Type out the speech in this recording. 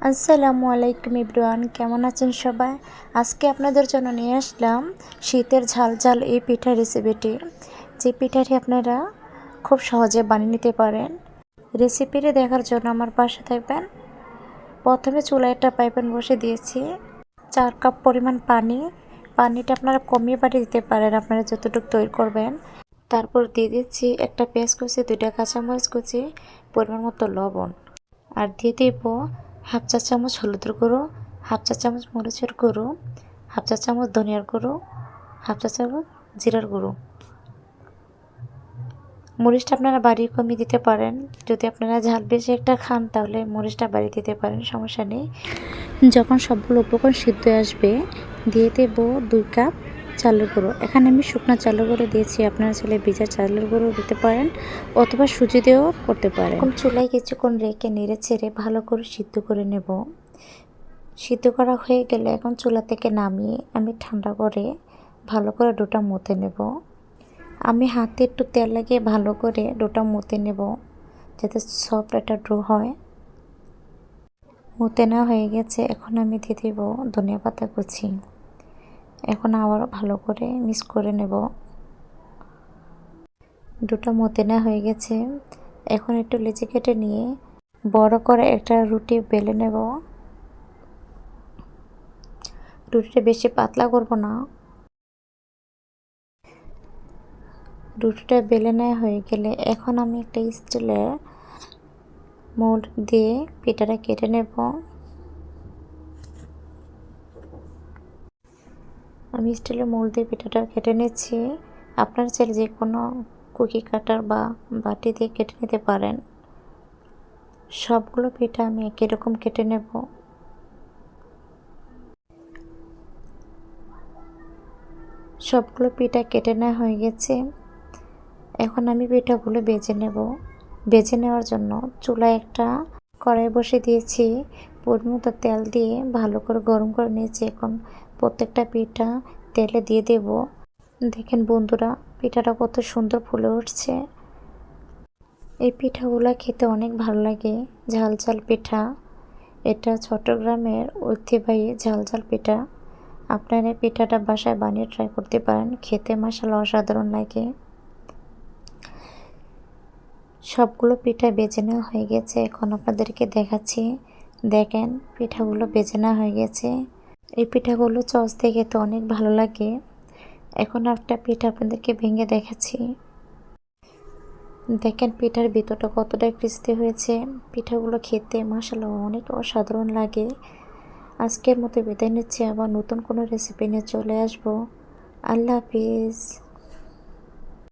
আসসালামু আলাইকুম এভরিওয়ান, কেমন আছেন সবাই? আজকে আপনাদের জন্য নিয়ে আসলাম শীতের ঝাল ঝাল এই পিঠার রেসিপিটি, যে পিঠাটি আপনারা খুব সহজে বানিয়ে নিতে পারেন। রেসিপিটি দেখার জন্য আমার পাশে থাকবেন। প্রথমে চুলায় একটা পাইপ্যান বসে দিয়েছি, 4 কাপ পরিমাণ পানিটা আপনারা কমিয়ে বাড়িয়ে দিতে পারেন আপনারা যতটুকু তৈরি করবেন। তারপর দিয়ে দিচ্ছি একটা পেঁয়াজ কুচি, 2টা কাঁচামরিচ কুচি, পরিমাণ মতো লবণ, আর দিয়ে দেব হাফ চা চামচ হলুদের গুঁড়ো, হাফ চা চামচ মরিচের গুঁড়ো, হাফ চা চামচ ধনিয়ার গুঁড়ো, হাফ চা চামচ জিরার গুঁড়ো। মরিচটা আপনারা বাড়িয়ে কমিয়ে দিতে পারেন। যদি আপনারা ঝাল বেশি একটা খান তাহলে মরিচটা বাড়িয়ে দিতে পারেন, সমস্যা নেই। যখন সবগুলো উপকরণ সিদ্ধ হয়ে আসবে দিয়ে দেব 2 কাপ চালের গুঁড়ো। এখানে আমি শুকনো চালের গুঁড়ো দিয়েছি, আপনারা চাইলে ভিজা চালের গুঁড়ো দিতে পারেন অথবা সুজি দিয়েও করতে পারেন। এখন চুলায় কিছুক্ষণ রেখে নেড়ে ছেড়ে ভালো করে সিদ্ধ করে নেব। সিদ্ধ করা হয়ে গেলে এখন চুলা থেকে নামিয়ে আমি ঠান্ডা করে ভালো করে ডোটা মতে নেব। আমি হাতে একটু তেল লাগিয়ে ভালো করে ডোটা মতে নেব যাতে সফট একটা ডো হয়। মতে নেওয়া হয়ে গেছে, এখন আমি দিয়ে দেব ধনিয়া পাতা কুচি। এখন আবার ভালো করে মিক্স করে নেব। ডোটা মতে নেওয়া হয়ে গেছে, এখন একটু লেচি কেটে নিয়ে বড় করে একটা রুটি বেলে নেব। রুটিটা বেশি পাতলা করব না। রুটিটা বেলে নেওয়া হয়ে গেলে এখন আমি একটা স্টিলের মোল্ড দিয়ে পিঠাটা কেটে নেব। আমি স্টিলের মোল্ড দিয়ে পিঠাটা কেটে নিচ্ছি। আপনারা চাইলে যে কোনো কুকি কাটার বা বাটি দিয়ে কেটে নিতে পারেন। সবগুলো পিঠা আমি একই রকম কেটে নেব। সবগুলো পিঠা কেটে নেওয়া হয়ে গেছে, এখন আমি পিঠাগুলো বেজে নেব। বেজে নেওয়ার জন্য চুলায় একটা কড়াই বসে দিয়েছি, পরিমতো তেল দিয়ে ভালো করে গরম করে নিয়েছি। এখন প্রত্যেকটা পিঠা তেলে দিয়ে দেব। দেখেন বন্ধুরা, পিঠাটা কত সুন্দর ফুলে উঠছে। এই পিঠাগুলো খেতে অনেক ভালো লাগে, ঝাল ঝাল পিঠা। এটা চট্টগ্রামের ঐতিহ্যবাহী ঝাল ঝাল পিঠা। আপনারা এই পিঠাটা বাসায় বানিয়ে ট্রাই করতে পারেন, খেতে মাশাআল্লাহ অসাধারণ লাগে। সবগুলো পিঠা বেজে নেওয়া হয়ে গেছে, এখন আপনাদেরকে দেখাচ্ছি। দেখেন পিঠাগুলো বেজে নেওয়া হয়ে গেছে। এই পিঠাগুলো সস দিয়ে খেতে অনেক ভালো লাগে। এখন একটা পিঠা আপনাদেরকে ভেঙে দেখাচ্ছি। দেখেন পিঠার ভিতরটা কতটা ক্রিস্পি হয়েছে। পিঠাগুলো খেতে মাশাআল্লাহ অনেক অসাধারণ লাগে। আজকের মতো বিদায় নিচ্ছি, আবার নতুন কোনো রেসিপি নিয়ে চলে আসবো। আল্লাহ হাফিজ।